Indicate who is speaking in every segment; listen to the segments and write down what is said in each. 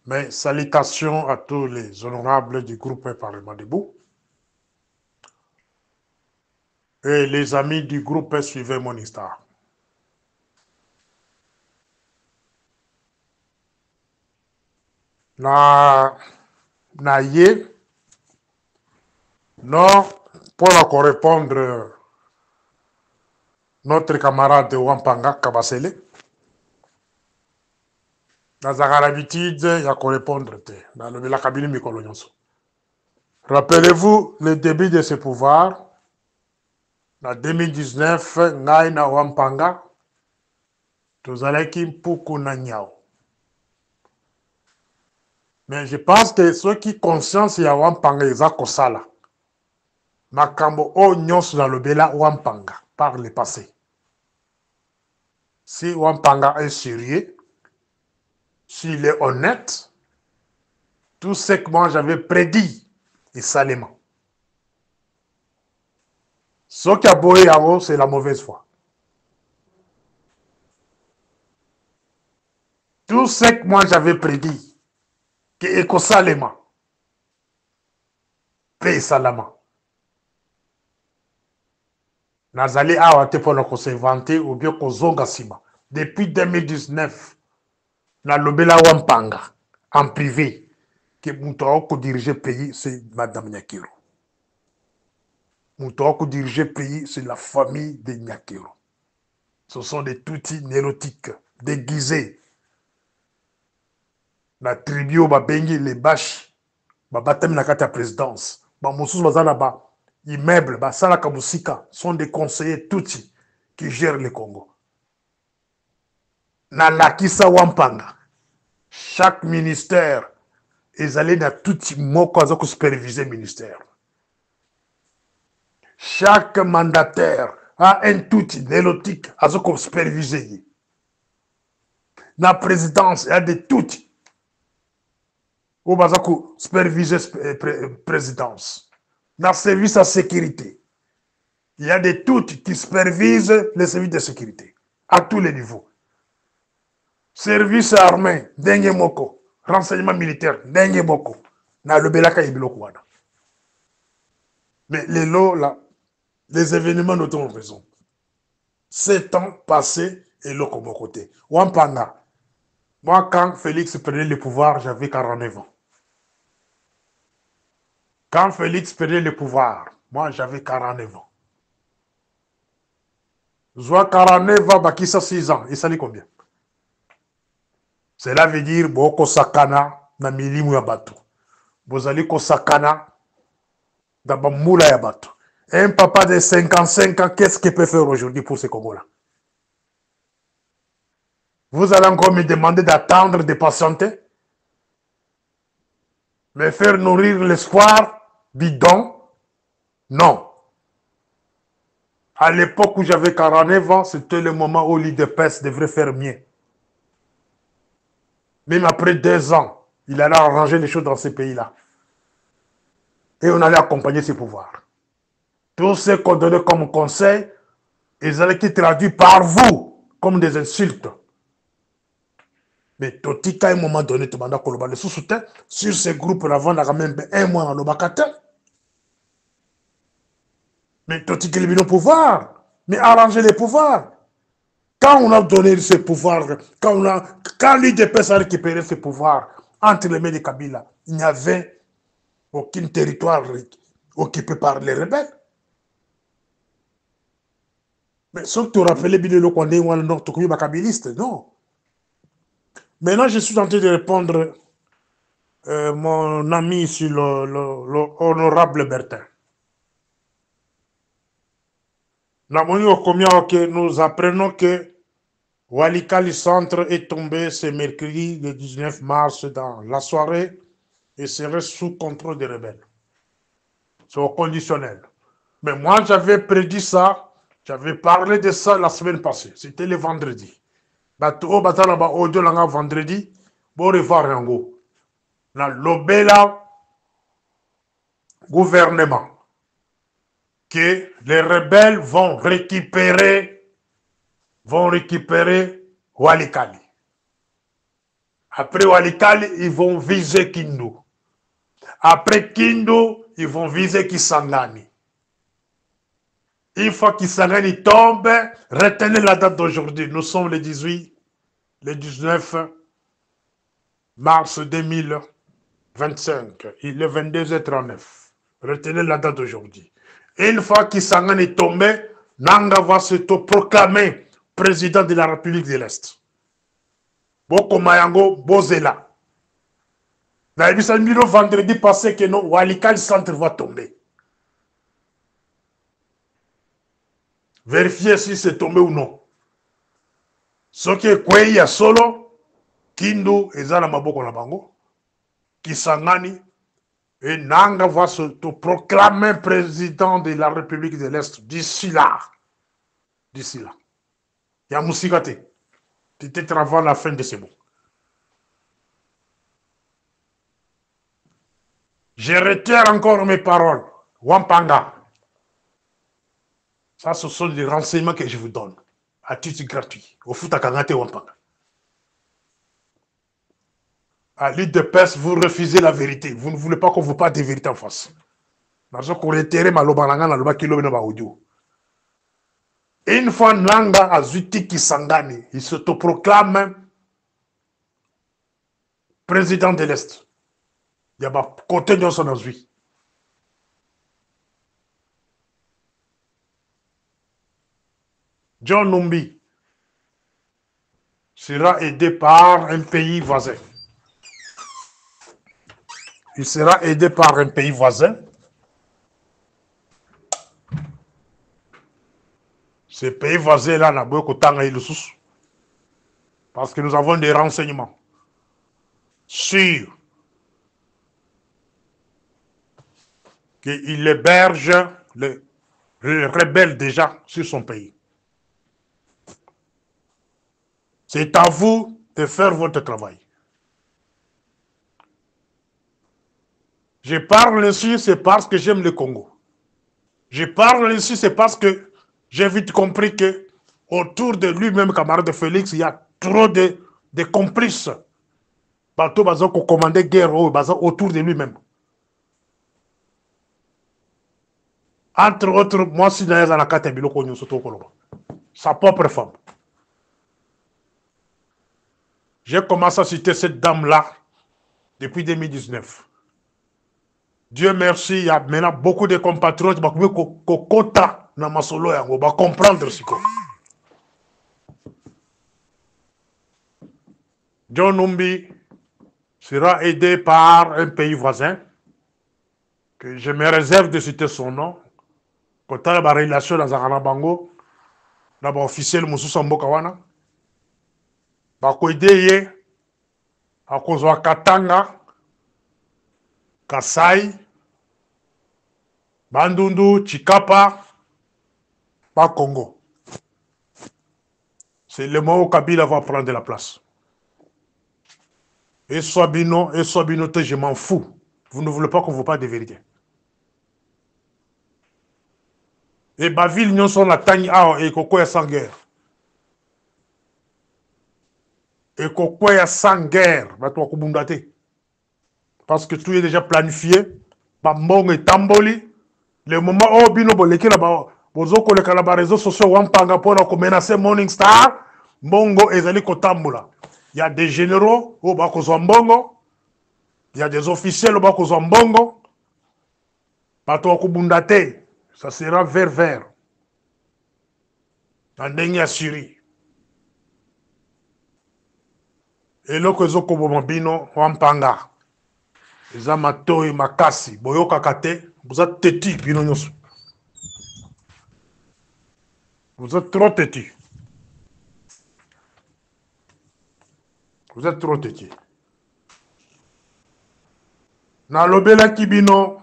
Speaker 1: Mes salutations à tous les honorables du groupe Parlement debout et les amis du groupe Suivez mon histoire. Na ye, non, pour répondre notre camarade Wampanga Kabasele, dans l'habitude, il y a répondre dans la cabine Mikolonyonso. Rappelez-vous le début de ce pouvoir, en 2019, Ngai na Wampanga, Tozaleki Mpuku na Nyao. Mais je pense que ceux qui conscience ya Wampanga eza kosala makambo o nyonso na lobela Wampanga par le passé. Si Wampanga est sérieux, s'il est honnête, tout ce que moi j'avais prédit est salement. Ce qui a boyé yango, c'est la mauvaise foi. Tout ce que moi j'avais prédit, que ekosalema, pe salama. Nazali awa te pour ko s'inventer ou bien ko zonga sima. Depuis 2019, na lobela Wampanga en privé que Moutouako dirigeait le pays, c'est Madame Nyakiro. Moutouako dirigeait le pays, c'est la famille de Nyakiro. Ce sont des toutis nérotiques, déguisés. La tribu au Babengi, les bâches, Babatem na kata présidence, Bamoussous Bazana ba, immeubles, Basala Kabusika, sont des conseillers toutis qui gèrent le Congo. Na Lakisa Wampanga, chaque ministère, ils allaient dans tout moko à superviser le ministère. Chaque mandataire a un outil nélotique à superviser. La présidence, il y a des outils où on superviser la présidence. Dans le service de sécurité, il y a des outils qui supervisent les services de sécurité à tous les niveaux. Service armé, dengue moko. Renseignement militaire, dengue moko. Na le belaka ibiloko wana. Mais les lots là, les événements nous ont raison. 7 ans passés et l'autre de mon côté. Wampanga. Moi, quand Félix prenait le pouvoir, j'avais 49 ans. Quand Félix prenait le pouvoir, moi, j'avais 49 ans. Zoa 49 ans, Bakissa 6 ans. Et ça dit combien? Cela veut dire, Boko Sakana, na milimu ya bato. Bozali Kosakana, da Bamoula ya bato. Un papa de 55 ans, qu'est-ce qu'il peut faire aujourd'hui pour ce Congo-là? Vous allez encore me demander d'attendre, de patienter? Me faire nourrir l'espoir bidon? Non. À l'époque où j'avais 49 ans, c'était le moment où l'IDPS devrait faire mieux. Même après 2 ans, il allait arranger les choses dans ces pays-là. Et on allait accompagner ses pouvoirs. Tout ce qu'on donnait comme conseil, ils allaient être traduits par vous comme des insultes. Mais Totika, à un moment donné, tu m'as dit le sous-soutien sur ces groupes-là, on a même 1 mois dans le Bakata. Mais Totika, il a le pouvoir. Mais arranger les pouvoirs. Quand on a donné ce pouvoir, quand l'IDPS a récupéré ce pouvoir entre les mains de Kabila, il n'y avait aucun territoire occupé par les rebelles. Mais sauf que tu rappelais bien le Condé ou le Nord, tu kabiliste, non. Maintenant, je suis en train de répondre mon ami sur l'honorable Bertin. Nous apprenons que Walikali Centre est tombé ce mercredi, le 19 mars, dans la soirée, et serait sous contrôle des rebelles. C'est au conditionnel. Mais moi, j'avais prédit ça, j'avais parlé de ça la semaine passée. C'était le vendredi. Vendredi, bon revoir yango. Dans l'obéla gouvernement, que les rebelles vont récupérer Walikali. Après Walikale, ils vont viser Kindu. Après Kindu, ils vont viser Kisangani. Une fois Kisangani tombe, retenez la date d'aujourd'hui. Nous sommes le 18, le 19 mars 2025. Il est 22h39. Retenez la date d'aujourd'hui. Une fois Kisangani est tombé, Nanga va se proclamer président de la République de l'Est. Boko Mayango, Bozela. Le vendredi passé que non, Walikale centre va tomber. Vérifiez si c'est tombé ou non. Ce qui est quoi, il y a solo, Kindu, Ezala Maboko Nabango, Kisangani, et Nanga va se proclamer président de la République de l'Est d'ici là. D'ici là. Il y a Moussigate. Peut-être avant la fin de ce mois. Je retire encore mes paroles. Wampanga. Ça, ce sont les renseignements que je vous donne. À titre gratuit. Au foot à Kangate Wampanga. À l'UDPS, vous refusez la vérité. Vous ne voulez pas qu'on vous parle des vérités en face. Une fois Nanga Azuti Kisangani, il se proclame président de l'Est. Il y a un côté de son azui. John Numbi sera aidé par un pays voisin. Il sera aidé par un pays voisin. Ce pays voisin-là n'a pas de le sous. Parce que nous avons des renseignements sur qu'il héberge les rebelles déjà sur son pays. C'est à vous de faire votre travail. Je parle ainsi, c'est parce que j'aime le Congo. Je parle ainsi, c'est parce que j'ai vite compris que autour de lui-même, camarade Félix, il y a trop de complices. Bateau bazo ko commander guerre autour de lui-même. Entre autres, moi, si dans la carte sa propre femme. J'ai commencé à citer cette dame-là depuis 2019. Dieu merci, il y a maintenant beaucoup de compatriotes qui vont comprendre ce que John Numbi sera aidé par un pays voisin, que je me réserve de citer son nom, quand il y a une relation dans un bango, dans un officiel Moussou Mbokawana, bakoideye, à cause de Katanga, Kasai, Bandundu, Chikapa, pas Congo. C'est le moment où Kabila va prendre la place. Et Swabino, je m'en fous. Vous ne voulez pas qu'on vous parle de vérité. Et Baville, nous sommes la tagne et Koko est sans guerre. Et Koko est sans guerre. Parce que tout est déjà planifié. Bambong et Tamboli. Le moment où Bino Boleki là-bas, Bozoko les réseaux sociaux Wampanga pour menacer Morning Star, Mbongo et Zali Kotambula. Il y a des généraux au Bakozo Mbongo. Il y a des officiels au Bakozo Mbongo. Bato Kubundate. Ça sera vert. Dans Ndenge Syrie. Et là, que Zoko Bomabino, Wampanga. Eza Matoi Makasi. Boyoka Kate. Vous êtes têtu, Bino Nyosu. Vous êtes trop têtu. Vous êtes trop têtu. Na lobela Kibino.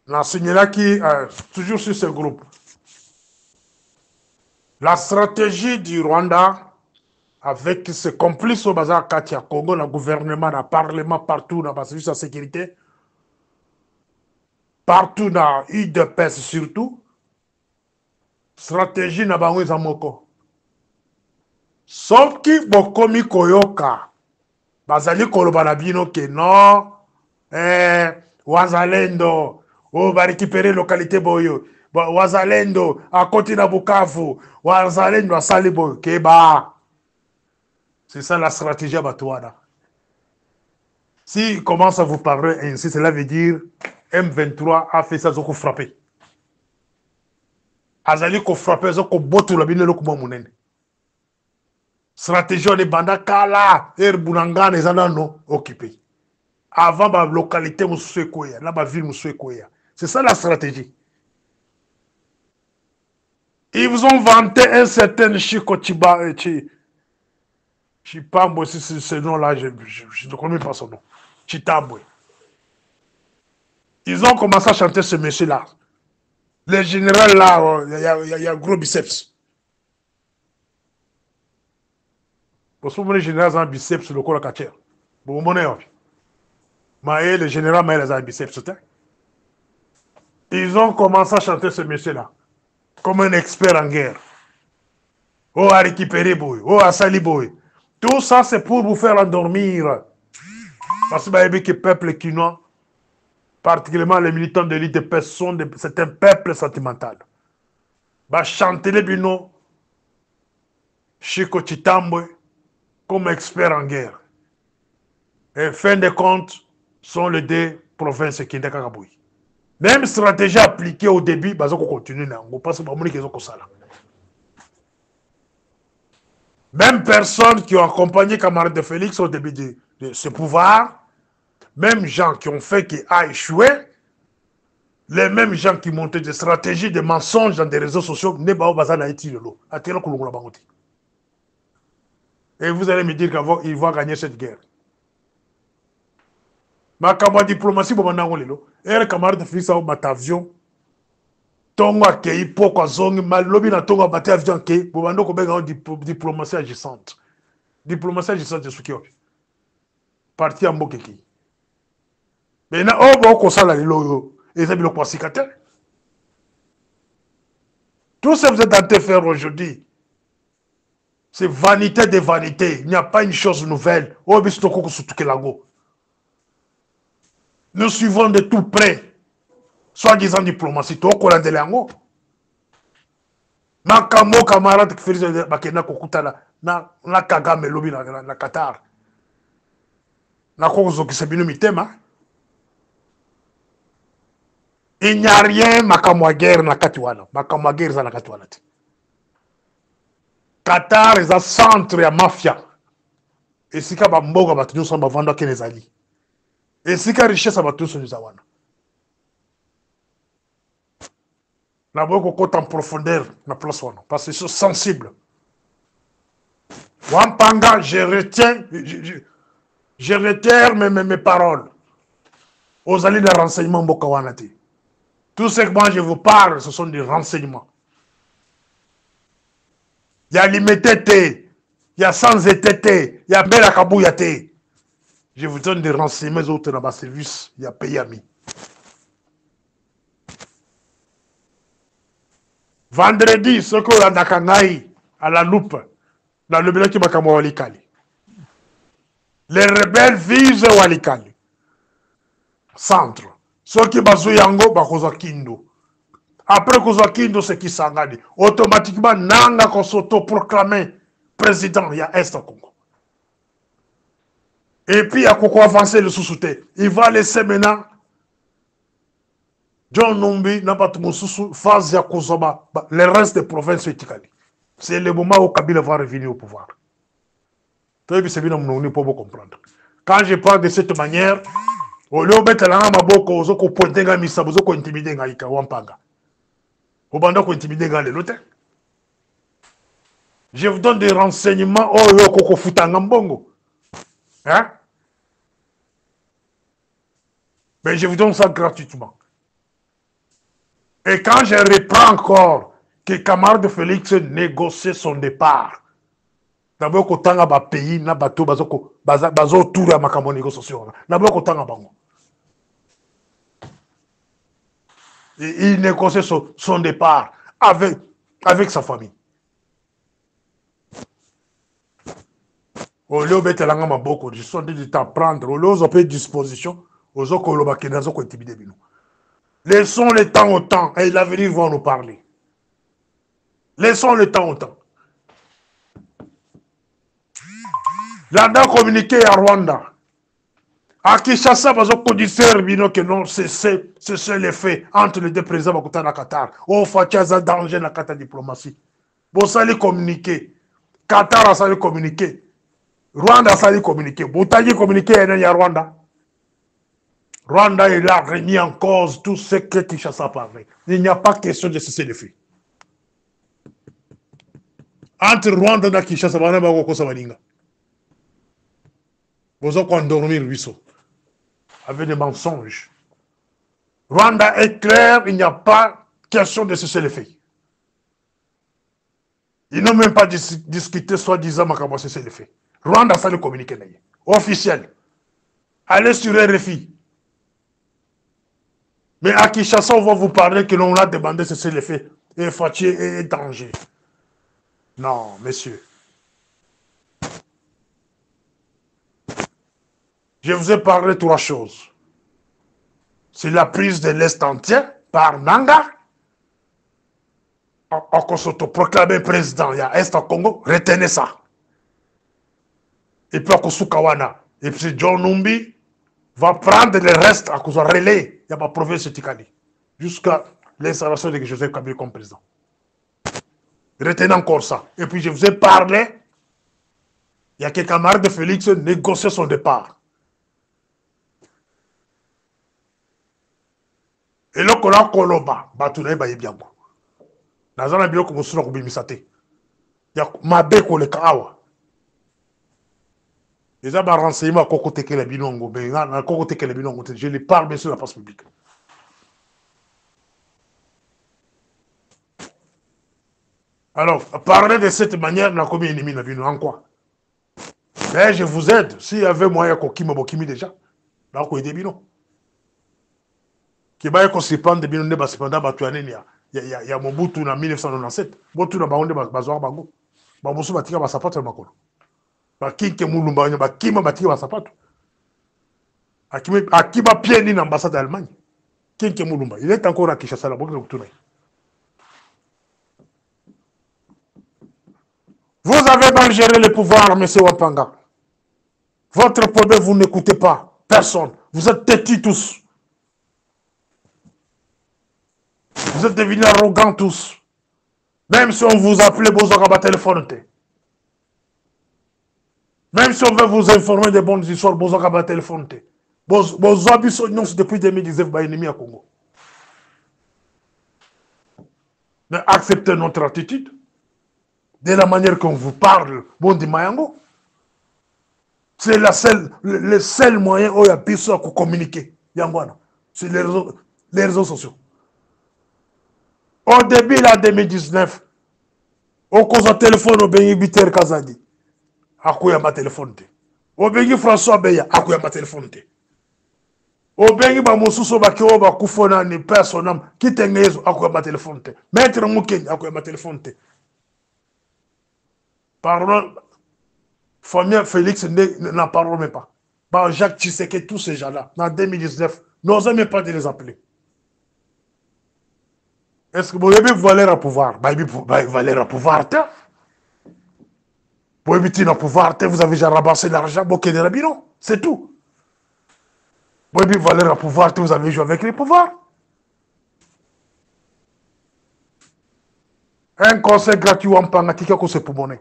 Speaker 1: Na signala qui, toujours sur ce groupe. La stratégie du Rwanda, avec ses complices au bazar Katia Congo, le gouvernement, le parlement, partout dans le service de sécurité, partout dans l'UDPS surtout, stratégie n'a pas eu Zamoko. soki bokomi koyoka bazali koloba na bino ke non wazalendo barécupérer localité boyo wazalendo akoti na Bukavu wazalendo asali boyo keba. C'est ça la stratégie à Batouana. S'il commence à vous parler ainsi, cela veut dire M23 a fait ça, ils ont frappé. Azali ko frappé, ils ont botu la bine le kuma munene. Stratégie on est banda kala, Bunanga les non occupé. Avant la localité musué koya, là ma ville musué koya. C'est ça la stratégie. Ils vous ont vanté un certain Chiko Chiba, Chipambo, c'est ce nom-là, je ne connais pas son nom. Chitambwe. Ils ont commencé à chanter ce monsieur-là. Le général là, il y a gros biceps. Pour ce moment, le général a un biceps, le corps à quatre. Bon, mon mais le général a un biceps. Ils ont commencé à chanter ce monsieur-là. Comme un expert en guerre. Oh, à récupérer, boy. Oh, à sali, boy. Tout ça, c'est pour vous faire endormir. Parce que le peuple quinois, particulièrement les militants de l'IDP, c'est un peuple sentimental. Bah, chanter les bino, Chiko Chitambwe, comme expert en guerre. Et fin de compte, sont les deux provinces qui sont Kakaboui. Même stratégie appliquée au début, bah, on continue. On passe par les gens. Même personnes qui ont accompagné camarade de Félix au début de ce pouvoir, même gens qui ont fait qu'il a échoué, les mêmes gens qui montaient des stratégies, des mensonges dans des réseaux sociaux, et vous allez me dire qu'il va gagner cette guerre. Ma camarade diplomatie, et camarade de Félix a battu avion, tongo akei poko azongi malobi na tongo abate avion akei bobando kobenga diplomatie agissante. Diplomatie agissante soki opi. Parti ya mboka ekei. Maintenant oyo bokosala lelo oyo eza biloko basika te. Tout ce que vous êtes en train de faire aujourd'hui, c'est vanité de vanité. Il n'y a pas une chose nouvelle. Nous suivons de tout près. Soi-disant diplomatie. Tu as de l'ango. Makamo camarade qui fait bakena kokutala na Kagame lobi na Qatar. Na kozo ki sebino mitema. Il n'y a rien makamo guerre na katiwana. Makamo guerre za na katiwana. Qatar est un centre ya mafia. Et si ka ba mboga batu nyoso ba vanda kenezali. Et si ka richesse batu nyoso nyozawana. Na boko kota en profondeur na place wana parce que c'est sensible. Wampanga, je retiens mes paroles. Aux alliés de renseignement mboka wana te. Tout ce que moi je vous parle, ce sont des renseignements. Il y a limité, il y a sans été, il y a bela kabouyate. Je vous donne des renseignements autres dans ma service, il y a pays ami. Vendredi, ce qu'on a Nakangaï à la loupe, dans le bilan qui m'a kamwa Walikali. Les rebelles visent Walikali. Centre. Ceux qui bazou yango, bakoza Kindo. Après koza Kindo, c'est qui s'engage. Automatiquement, Nanga qu'on s'auto-proclamé président, il y a Est Congo. Et puis, il y a Koko avancé le sous-souté. Il va laisser maintenant John Numbi n'a pas tout sous phase ya Kozoba, le reste des provinces éticales. C'est le moment où Kabila va revenir au pouvoir. C'est bien pour vous comprendre. Quand je parle de cette manière, au lieu de mettre la main à boko, aux autres pointer à misa, aux autres intimider à Wampanga. Au bando intimider à l'autre. Je vous donne des renseignements, oh, yo, koko futangambongo. Hein? Mais je vous donne ça gratuitement. Et quand je reprends encore que camarade de Félix négocie son départ, d'abord qu'on tanga ba pays na bateau bazo tour à makambo négociation. D'abord qu'on tanga bango. Et il négocie son départ avec sa famille. Au lieu de la gamme beaucoup, je suis en train de t'apprendre. Au lieu de disposition, aux autres qui intimider. Laissons le temps au temps et l'avenir va nous parler. Laissons le temps au temps. Là-dedans, communiquer à Rwanda. À Kinshasa, parce que conditionnaire bino que non, c'est l'effet entre les deux présidents de Qatar. Oh, Fatia, danger dans la diplomatie. Bon, ça les communiquer. Qatar a ça les communiquer. Rwanda a ça les communiquer. Boutagi communiquer il y a Rwanda. Rwanda est là, remis en cause tout ce que Kinshasa parle. Il n'y a pas question de cesser le feu. Entre Rwanda et Kinshasa, il n'y a pas de vous avez endormir ruisseau avec des mensonges. Rwanda est clair, il n'y a pas question de cesser le feu. Ils n'ont même pas discuté soi-disant de cesser le feu. Rwanda, ça le communiqué officiel. Allez sur RFI. Mais à Kinshasa, on va vous parler que l'on a demandé de cesser le feu. Et Fatih est danger. Non, messieurs. Je vous ai parlé de trois choses. C'est la prise de l'Est entier par Nanga. On s'autoproclame président. Il y a Est au Congo. Retenez ça. Et puis à Sukawana. Et puis John Numbi va prendre le reste à cause de relais. Il n'y a pas province de Tikali. Jusqu'à l'installation de Joseph Kabila comme président. Retenez encore ça. Et puis je vous ai parlé. Il y a quelques camarades de Félix négocier son départ. Et là, on a Koloba, Batuna et Bianco. Dans un bureau comme ça, on a misate. Il y a Mabeko le Kawa. Les gens m'ont renseigné à côté que les binongo, à côté que les binongo, je les parle bien sûr de la place publique. Alors, parler de cette manière, on a commis ennemi dans le en quoi? Mais je vous aide. S'il y avait moyen qu'on Bokimi déjà, là, on a des binons. Qui va se prendre des binons, cependant, il y a Mobutu en 1997. Mobutu na Baonde Bazoar Bango. Bamosu Batika Basapato Makolo. Bakinke Moulumba, Bakima Batika Basapato. Akiba Pieni dans l'ambassade d'Allemagne. Kinke Moulumba. Il est encore à Kinshasa, la Banque de Tournai. Vous avez mal géré le pouvoir, M. Wapanga. Votre problème, vous n'écoutez pas. Personne. Vous êtes têtus tous. Vous êtes devenus arrogants tous. Même si on vous appelait Bozokaba téléphone. Même si on veut vous informer des bonnes histoires, Bozokaba téléphone. Bozoabi sont depuis 2019 par ennemi à Congo. Mais acceptez notre attitude. De la manière qu'on vous parle, bon di Mayango. C'est le seul moyen où il y a pu communiquer. C'est les réseaux sociaux. Au début, là, 2019, au cause de téléphone, au Bengi Biter Kazadi, à quoi il y a ma téléphone. Au Bengi François Beya, à quoi il y a ma téléphone. Au Bengi Bamosuso Bakio, Bakufona, ni personne, qui t'engaise, à quoi il y a ma téléphone. Maître Mouken, à quoi il y a ma téléphone. Pardon, famille Félix n'en parlons même pas. Bah, Jacques Tshisekedi, tous ces gens-là, en 2019, n'osez même pas de les appeler. Est-ce que vous avez valeur à pouvoir? Bah, valeur à pouvoir, vous avez pouvoir, vous avez déjà ramassé l'argent, bokeh de rabino, c'est tout. Vous avez valeur à pouvoir, vous avez joué avec les pouvoirs. Un conseil gratuit en Pangatika que c'est pour monnaie.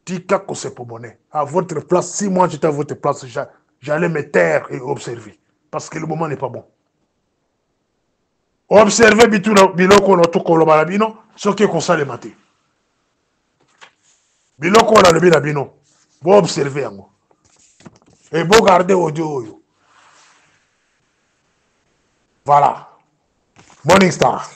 Speaker 1: Tika que c'est pour monnaie. À votre place, si moi j'étais à votre place, j'allais me taire et observer. Parce que le moment n'est pas bon. Observez biloko na tout koloba bino, ce qui est comme ça le matin. Biloko na le bino, vous observez yango. Et vous gardez audio. Voilà. Morning Star.